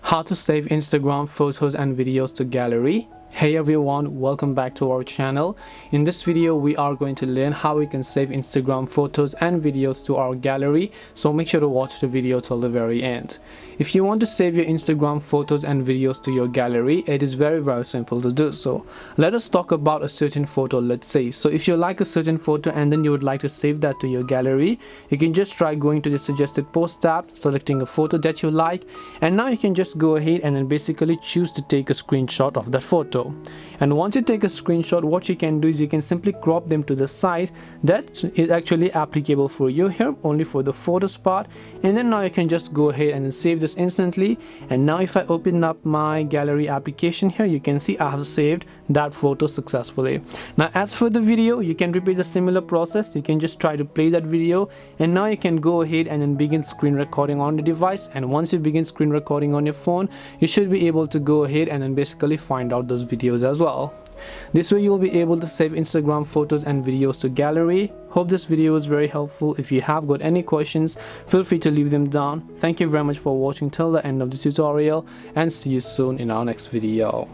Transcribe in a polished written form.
How to save Instagram photos and videos to gallery. Hey everyone, welcome back to our channel. In this video we are going to learn how we can save Instagram photos and videos to our gallery, so make sure to watch the video till the very end. If you want to save your Instagram photos and videos to your gallery, it is very simple to do so. Let us talk about a certain photo, let's say. So if you like a certain photo and then you would like to save that to your gallery, you can just try going to the suggested post tab, selecting a photo that you like, and now you can just go ahead and then basically choose to take a screenshot of that photo. And once you take a screenshot, what you can do is you can simply crop them to the size that is actually applicable for you here, only for the photos part. And then now you can just go ahead and save this instantly. And now if I open up my gallery application here, you can see I have saved that photo successfully. Now as for the video, you can repeat the similar process. You can just try to play that video, and now you can go ahead and then begin screen recording on the device. And once you begin screen recording on your phone, you should be able to go ahead and then basically find out those videos as well. This way you will be able to save Instagram photos and videos to gallery. Hope this video was very helpful. If you have got any questions, feel free to leave them down. Thank you very much for watching till the end of this tutorial, and see you soon in our next video.